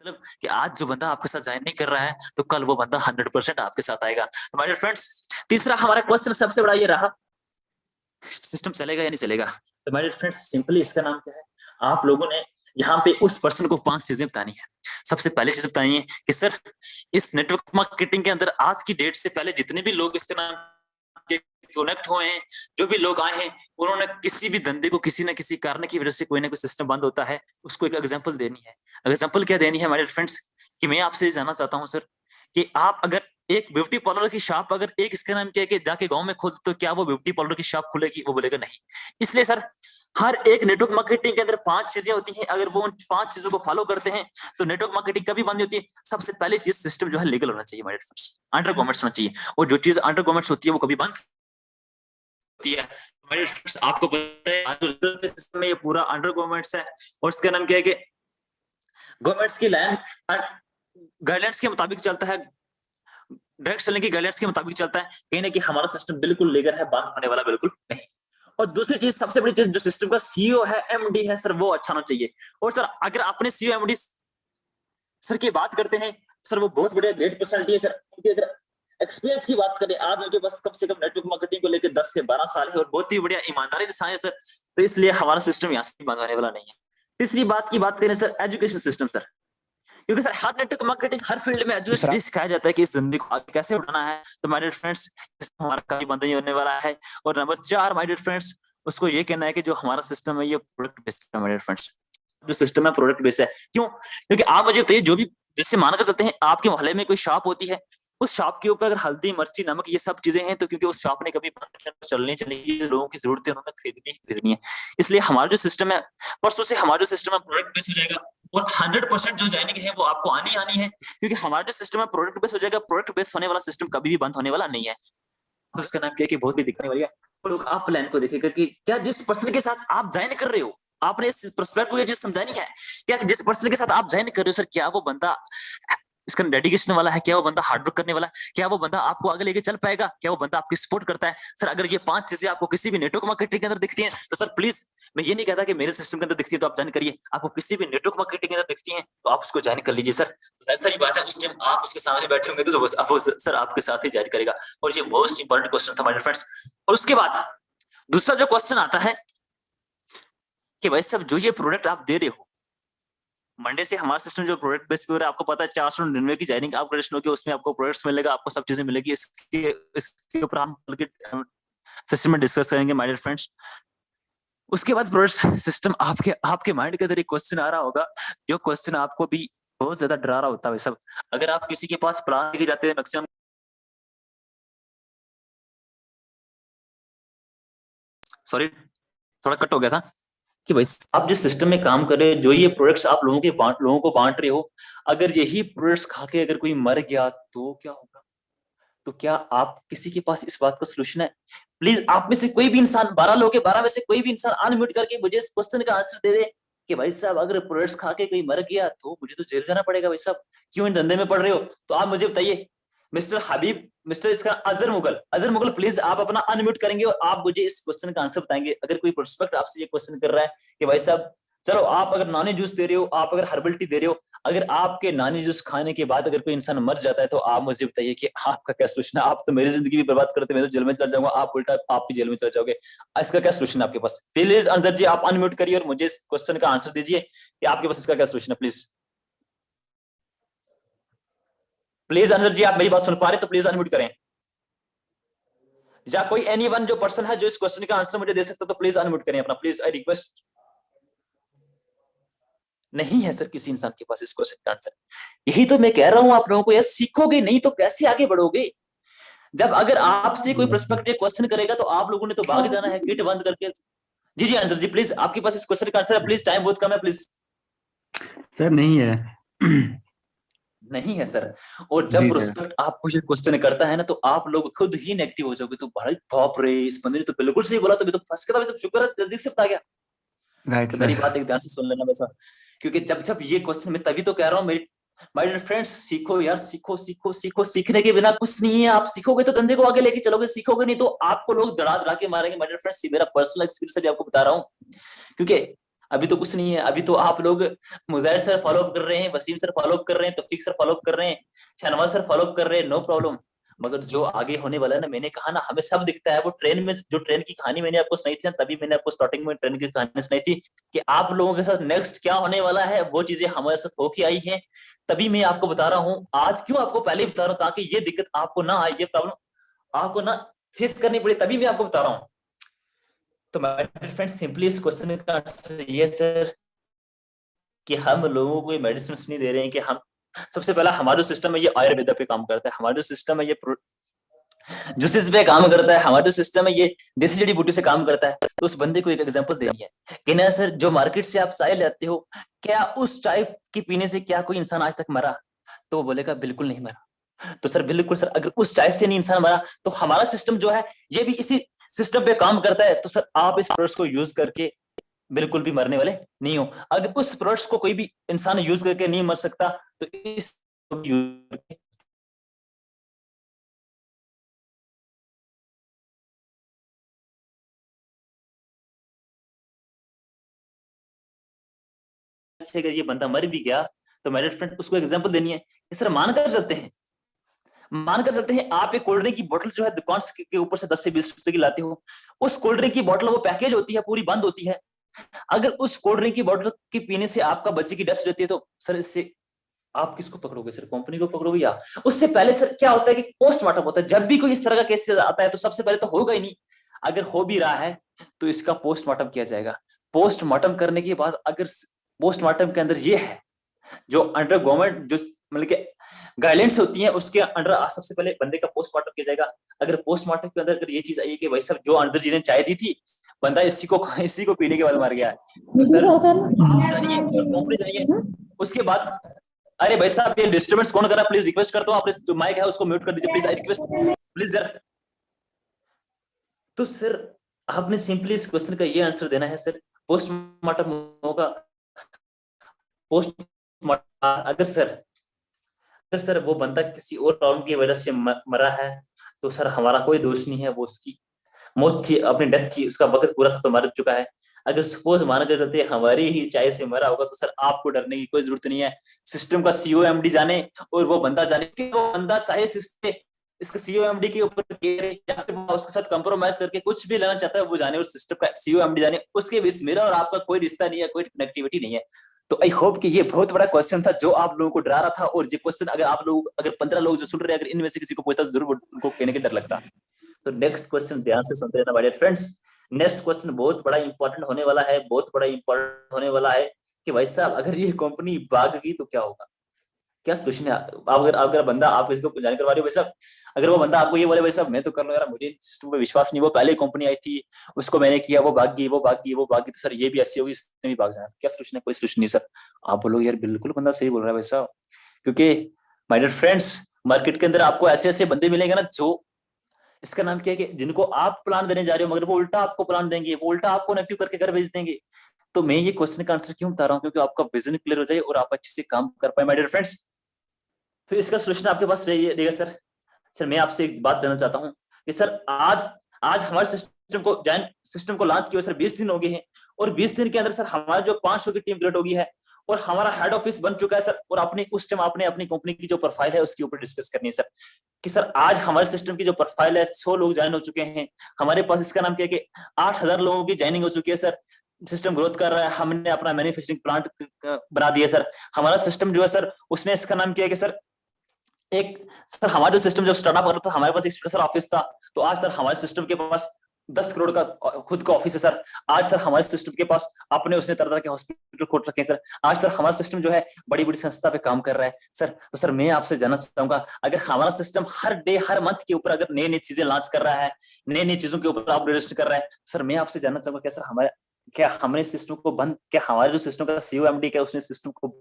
मतलब कि आज जो बंदा आपके साथ ज्वाइन नहीं कर रहा है तो कल वो बंदा 100% आपके साथ आएगा। तो माय डियर फ्रेंड्स, तीसरा हमारा क्वेश्चन सबसे बड़ा ये रहा, सिस्टम चलेगा या नहीं चलेगा। तो माय डियर फ्रेंड्स, सिंपली इसका नाम क्या है, आप लोगों ने यहाँ पे उस पर्सन को 5 चीजें बतानी है। सबसे पहले चीज बताइए कि सर, इस नेटवर्क मार्केटिंग के अंदर आज की डेट से पहले जितने भी लोग इसके नाम के कनेक्ट हुए हैं, जो भी लोग आए हैं, उन्होंने किसी भी धंधे को किसी न किसी कारण की वजह से कोई ना कोई सिस्टम बंद होता है, उसको एक एग्जांपल देनी है। एग्जांपल क्या देनी है हमारे फ्रेंड्स, कि मैं आपसे जानना चाहता हूं सर, कि आप अगर एक ब्यूटी पार्लर की शॉप अगर एक इसके नाम के जाके गांव में खोद, तो क्या वो ब्यूटी पार्लर की शॉप खुलेगी? वो बोलेगा नहीं। इसलिए सर, हर एक नेटवर्क मार्केटिंग के अंदर 5 चीजें होती हैं, अगर वो उन 5 चीजों को फॉलो करते हैं तो नेटवर्क मार्केटिंग कभी बंद नहीं होती है। सबसे पहले चीज, सिस्टम जो है लीगल होना चाहिए हमारे फ्रेंड्स, अंडर गवर्नमेंट्स होना चाहिए, और जो चीज अंडर गवर्नमेंट्स होती है वो कभी बंद होती है। हमारे फ्रेंड्स, आपको पता है आज जो सिस्टम में ये पूरा अंडर गवर्नमेंट्स है, और इसका नाम क्या है कि गवर्नमेंट्स की लाइन गाइडलाइंस के मुताबिक चलता है, डायरेक्ट सेलिंग की गाइडलाइंस के मुताबिक चलता है। कहीं ना कहीं हमारा सिस्टम बिल्कुल लीगल है, बंद होने वाला बिल्कुल नहीं। और दूसरी चीज, सबसे बड़ी चीज, जो सिस्टम का सीईओ है, एमडी है सर, वो अच्छा होना चाहिए। और सर, अगर अपने सीईओ एमडी सर की बात करते हैं, सर वो बहुत बढ़िया ग्रेट पर्सनालिटी है सर। उनकी अगर एक्सपीरियंस की बात करें, आज उनके पास कम से कम नेटवर्क मार्केटिंग को लेकर 10 से 12 साल है, और बहुत ही बढ़िया ईमानदारी के साथ है सर। तो इसलिए हमारा सिस्टम यहाँ से बंद होने वाला नहीं है। तीसरी बात की बात करें सर, एजुकेशन सिस्टम सर, क्योंकि सर हर नेटवर्क मार्केटिंग हर फील्ड में एजुकेशन सिखाया जाता है कि इस धंधे को आगे कैसे बढ़ाना है। तो माय डियर फ्रेंड्स, हमारा कभी बंद नहीं होने वाला है। और नंबर 4 माय डियर फ्रेंड्स, उसको ये कहना है कि जो हमारा सिस्टम है ये प्रोडक्ट बेस्ड है। माय डियर फ्रेंड्स, जो सिस्टम है प्रोडक्ट बेस्ड है। क्यों? क्योंकि आप मुझे बताइए, जो भी जैसे माना कर चलते हैं, आपके मोहल्ले में कोई शॉप होती है, उस शॉप के ऊपर अगर हल्दी, मिर्ची, नमक, ये सब चीजें हैं, तो क्योंकि उस शॉप ने कभी बंद चलनी चाहिए, लोगों की जरूरत है, उन्होंने खरीदनी ही खरीदनी है। इसलिए हमारा जो सिस्टम है, परसों से हमारा जो सिस्टम है प्रोडक्ट बेस्ड हो जाएगा, और 100% जो जाने के हैं वो आपको आनी आनी है, क्योंकि हमारा जो सिस्टम है प्रोडक्ट बेस्ड हो जाएगा। प्रोडक्ट बेस्ड होने वाला सिस्टम कभी भी बंद होने वाला नहीं है। तो उसका नाम क्या है कि बहुत भी दिखने वाली है। तो लोग आप प्लान को देखिएगा कि क्या जिस पर्सन के साथ आप ज्वाइन कर रहे हो, आपने इस प्रोस्पेक्ट को ये चीज समझानी है, क्या जिस पर्सन के साथ आप ज्वाइन कर रहे हो सर, क्या वो बंदा इसका डेडिकेशन वाला है, क्या वो बंदा हार्डवर्क करने वाला है, क्या वो बंदा आपको आगे लेके चल पाएगा, क्या वो बंदा आपकी सपोर्ट करता है। सर, अगर ये 5 चीजें आपको किसी भी नेटवर्क मार्केटिंग के अंदर दिखती हैं, तो सर प्लीज, मैं ये नहीं कहता कि मेरे सिस्टम के अंदर दिखती है तो आप ज्वाइन करिए, आपको किसी भी नेटवर्क मार्केटिंग के अंदर दिखती है तो आप उसको ज्वाइन कर लीजिए सर। तो ऐसा ही बात है, उस टाइम आप उसके सामने बैठे होंगे तो वो सर आपके साथ ही ज्वाइन करेगा। और ये मोस्ट इंपॉर्टेंट क्वेश्चन था माय फ्रेंड्स। और उसके बाद दूसरा जो क्वेश्चन आता है कि भाई साहब, जो ये प्रोडक्ट आप दे रहे हो, मंडे से हमारा सिस्टम जो प्रोडक्ट बेस पे हो रहा है, आपको पता है 499 की ज्वाइनिंग अपग्रेडेशन होगी, उसमें आपको प्रोडक्ट्स मिलेगा, आपको सब चीजें मिलेगी। इसके ऊपर हम सिस्टम में डिस्कस करेंगे माय डियर फ्रेंड्स। उसके बाद प्रोडक्ट सिस्टम, आपके आपके माइंड के अंदर एक क्वेश्चन आ रहा होगा, जो क्वेश्चन आपको भी बहुत ज्यादा डरा रहा होता है सब। अगर आप किसी के पास प्लान लेके जाते हैं, मैक्सिमम, सॉरी थोड़ा कट हो गया था, कि भाई आप जिस सिस्टम में काम कर रहे हो, जो ये प्रोडक्ट्स आप लोगों को बांट रहे हो, अगर यही प्रोडक्ट्स खा के अगर कोई मर गया तो क्या होगा? तो क्या आप किसी के पास इस बात का सोल्यूशन है? प्लीज आप में से कोई भी इंसान, 12 लोग के 12 में से कोई भी इंसान अनम्यूट करके मुझे इस क्वेश्चन का आंसर दे दे कि भाई साहब, अगर प्रोडक्ट्स खा के कोई मर गया तो मुझे तो जेल जाना पड़ेगा। भाई साहब, क्यों इन धंधे में पड़ रहे हो? तो आप मुझे बताइए, मिस्टर हबीब, मिस्टर इसका अजहर मुगल, प्लीज आप अपना अनम्यूट करेंगे और आप मुझे इस क्वेश्चन का आंसर बताएंगे। अगर कोई प्रोस्पेक्ट आपसे ये क्वेश्चन कर रहा है कि भाई साहब, चलो आप अगर नानी जूस दे रहे हो, आप अगर हर्बल टी दे रहे हो, अगर आपके नानी जूस खाने के बाद अगर कोई इंसान मर जाता है, तो आप मुझे बताइए कि आपका क्या सोल्यूशन है? आप तो मेरी जिंदगी भी बर्बाद करते, मैं तो जेल में चल जाऊंगा, आप उल्टा आप भी जेल में चले जाओगे। इसका क्या सोल्यूशन है आपके पास? प्लीज अंजर जी, आप अनम्यूट करिए और मुझे इस क्वेश्चन का आंसर दीजिए कि आपके पास इसका क्या सोल्यूशन है। प्लीज प्लीज अंजर जी, आप मेरी बात सुन पा रहे तो प्लीज अनम्यूट करें। या कोई एनीवन जो पर्सन है जो इस क्वेश्चन का आंसर मुझे दे सकता, तो प्लीज अनम्यूट करें अपना, प्लीज आई रिक्वेस्ट। नहीं है सर किसी इंसान के पास इस क्वेश्चन का आंसर। यही तो मैं कह रहा हूं आप लोगों को, यार सीखोगे नहीं तो कैसे आगे बढ़ोगे? जब अगर आपसे कोई प्रोस्पेक्टिव क्वेश्चन करेगा तो आप लोगों ने तो भाग जाना है गेट बंद करके। जी जी आंसर जी, प्लीज आपके पास इस क्वेश्चन का आंसर है, प्लीज टाइम बहुत कम है, प्लीज। सर नहीं है। नहीं है सर। और जब जी सर। प्रोस्पेक्ट आपको ये क्वेश्चन करता है ना, तो आप लोग खुद ही नेगेटिव हो जाओगे। तो भाई बाप रे, इस बंदे ने तो बिल्कुल सही बोला, तो मैं तो फंस गया था, शुक्र है नजदीक से बता गया। राइट तो सर। मेरी बात एक ध्यान से सुन लेना वैसा, क्योंकि जब जब ये क्वेश्चन, मैं तभी तो कह रहा हूँ मेरी माय डियर फ्रेंड्स, सीखो यार, सीखो सीखो सीखो, सीखने के बिना कुछ नहीं है। आप सीखोगे तो धंधे को आगे लेके चलोगे, सीखोगे नहीं तो आपको लोग दड़ा दड़ा के मारेंगे। माय डियर फ्रेंड्स, ये मेरा पर्सनल एक्सपीरियंस भी आपको बता रहा हूँ। क्योंकि अभी तो कुछ नहीं है, अभी तो आप लोग मुजाहिर सर फॉलो अप कर रहे हैं, वसीम सर फॉलो अप कर रहे हैं, तौफीक सर फॉलो अप कर रहे हैं, शहनवाज सर फॉलो अप कर रहे हैं, नो प्रॉब्लम। मगर जो आगे होने वाला है ना, मैंने कहा ना हमें सब दिखता है। वो ट्रेन में जो ट्रेन की कहानी मैंने आपको सुनाई थी ना, तभी मैंने आपको स्टार्टिंग में ट्रेन की कहानी सुनाई थी कि आप लोगों के साथ नेक्स्ट क्या होने वाला है, वो चीजें हमारे साथ होके आई हैं। तभी मैं आपको बता रहा हूँ आज, क्यों आपको पहले ही बता रहा हूँ, ताकि ये दिक्कत आपको ना आए, ये प्रॉब्लम आपको ना फेस करनी पड़े, तभी मैं आपको बता रहा हूँ। तो माय फ्रेंड सिंपली इस क्वेश्चन का आंसर ये सर कि हम लोगों को मेडिसिन नहीं दे रहे हैं कि हम, सबसे पहला हमारा जो सिस्टम है ये आयुर्वेदा पे काम करता है, हमारा जो सिस्टम है ये जूसेस पे काम करता है, हमारा जो सिस्टम है ये देसी जड़ी बूटी से काम करता है। तो उस बंदे को एक एग्जांपल देनी है कि ना सर, जो मार्केट से आप चाय लेते हो, क्या उस चाय के पीने से क्या कोई इंसान आज तक मरा? तो वो बोलेगा बिल्कुल नहीं मरा। तो सर बिल्कुल सर, अगर उस चाय से नहीं इंसान मरा, तो हमारा सिस्टम जो है ये भी इसी सिस्टम पे काम करता है। तो सर आप इस प्रोडक्ट्स को यूज करके बिल्कुल भी मरने वाले नहीं हो। अगर उस प्रोडक्ट्स को कोई भी इंसान यूज करके नहीं मर सकता, तो इस से अगर ये बंदा मर भी गया, तो मेरे फ्रेंड उसको एग्जांपल देनी है कि सर मानकर चलते हैं, मानकर चलते हैं आप एक कोल्ड ड्रिंक की बोतल जो है दुकान के ऊपर से 10 से 20 रुपए की लाते हो, उस कोल्ड ड्रिंक की बोतल वो पैकेज होती है पूरी बंद होती है। अगर उस कोल्ड ड्रिंक की बोतल के पीने से आपका बच्चे की डेथ हो जाती है, तो सर इससे आप किसको पकड़ोगे? सर कंपनी को पकड़ोगे? या उससे पहले सर क्या होता है कि पोस्टमार्टम होता है। जब भी कोई इस तरह का केस आता है तो सबसे पहले तो होगा ही नहीं, अगर हो भी रहा है तो इसका पोस्टमार्टम किया जाएगा। पोस्टमार्टम करने के बाद अगर पोस्टमार्टम के अंदर ये है, जो अंडर गवर्नमेंट जो मतलब कि गाइडलाइंस होती हैं, उसके अंडर सबसे पहले बंदे का पोस्टमार्टम किया जाएगा। अगर पोस्टमार्टम के अंदर अगर ये चीज आई है कि भाई साहब जो अंदर जिन्हें चाय दी थी, बंदा इसी को पीने के बाद मर गया है, तो सर आप जानिए और कंपनी जानिए। उसके बाद अरे भाई साहब ये डिस्टर्बेंस कौन कर रहा है? प्लीज रिक्वेस्ट करता हूँ, अपने जो माइक है उसको म्यूट कर दीजिए प्लीज, आई रिक्वेस्ट प्लीज यार। तो सर आपने सिंपली इस क्वेश्चन का ये आंसर देना है सर, पोस्टमार्टम होगा। पोस्टमार्टम अगर सर वो बंदा किसी और प्रॉब्लम की वजह से मरा है, तो सर हमारा कोई दोष नहीं है, वो उसकी मौत थी, अपनी डेथ थी, उसका वक्त पूरा था तो मर चुका है। अगर सपोज मान कर चलते हमारी ही चाय से मरा होगा, तो सर आपको डरने की कोई जरूरत नहीं है। सिस्टम का सीओ एमडी जाने और वो बंदा जाने, वो बंदा चाहे इसके सीओ एमडी के ऊपर या फिर वो उसके साथ कंप्रोमाइज करके कुछ भी लेना चाहता है, वो जाने, और सिस्टम का सीओ एमडी जाने, उसके बीच मेरा और आपका कोई रिश्ता नहीं है, कोई कनेक्टिविटी नहीं है। तो आई होप कि ये बहुत बड़ा क्वेश्चन था जो आप लोगों को डरा रहा था, और ये क्वेश्चन अगर आप लोग, अगर 15 लोग जो सुन रहे हैं, अगर इनमें से किसी को पूछता तो जरूर उनको कहने के डर लगता। तो नेक्स्ट क्वेश्चन ध्यान से सुनते रहना my dear friends. Next question बहुत बड़ा इंपॉर्टेंट होने वाला है, बहुत बड़ा इंपॉर्टेंट होने वाला है कि भाई साहब अगर ये कंपनी भाग गई तो क्या होगा, क्या सोल्यूशन है? आप अगर अगर बंदा आप इसको जान करवा रहे हो भाई साहब, अगर वो बंदा आपको ये बोले भाई साहब मैं तो कर लो यार, मुझे सिस्टम पे विश्वास नहीं, वो पहले कंपनी आई थी, उसको मैंने किया, वो भाग गई, वो भाग गई, वो भाग गई, तो सर ये भी ऐसी होगी, इसने भी भाग जाना, क्या सोल्यूशन है? कोई सोल्यूशन नहीं सर। आप बोलो यार बिल्कुल बंदा सही बोल रहा है भाई साहब, क्योंकि माय डियर फ्रेंड्स मार्केट के अंदर आपको ऐसे ऐसे बंदे मिलेंगे ना, जो इसका नाम क्या है कि जिनको आप प्लान देने जा रहे हो, मगर वो उल्टा आपको प्लान देंगे, वो उल्टा आपको नेगेटिव करके घर भेज देंगे। तो मैं ये क्वेश्चन का आंसर क्यों बता रहा हूँ? क्योंकि आपका विजन क्लियर हो जाए और आप अच्छे से काम कर पाए माय डियर फ्रेंड्स। फिर इसका सोल्यूशन आपके पास रहेगा सर। सर मैं आपसे एक बात जानना चाहता हूँ कि सर आज आज हमारे सिस्टम को लॉन्च किए 20 दिन हो गए हैं, और 20 दिन के अंदर सर हमारे जो 500 की टीम क्रिएट होगी है, और हमारा हेड ऑफिस बन चुका है सर, और अपनी उस टाइम आपने अपनी कंपनी की जो प्रोफाइल है उसके ऊपर डिस्कस करनी है सर, कि सर आज हमारे सिस्टम की जो प्रोफाइल है 100 लोग ज्वाइन हो चुके हैं, हमारे पास इसका नाम क्या है कि 8,000 लोगों की ज्वाइनिंग हो चुकी है सर, सिस्टम ग्रोथ कर रहा है, हमने अपना मैन्युफैक्चरिंग प्लांट बना दिया सर, हमारा सिस्टम जो है सर उसने इसका नाम किया कि सर एक, सर हमारा जो सिस्टम जब स्टार्टअप कर रहा था, हमारे पास एक छोटा सा ऑफिस था, तो आज सर हमारे सिस्टम के पास 10 करोड़ का खुद का ऑफिस है सर। आज सर हमारे सिस्टम के पास अपने उसने तरह तरह के हॉस्पिटल खोल रखे हैं सर। आज सर हमारा सिस्टम जो है बड़ी बड़ी संस्था पे काम कर रहा है सर। तो सर मैं आपसे जानना चाहूंगा, अगर हमारा सिस्टम हर डे हर मंथ के ऊपर अगर नई नई चीजें लॉन्च कर रहा है, नई नई चीजों के ऊपर अपग्रेड कर रहा है, सर मैं आपसे जानना चाहूंगा क्या सर हमारे, क्या हमने सिस्टम को बंद, क्या हमारे जो सिस्टम का सीईओ एमडी क्या उसने सिस्टम को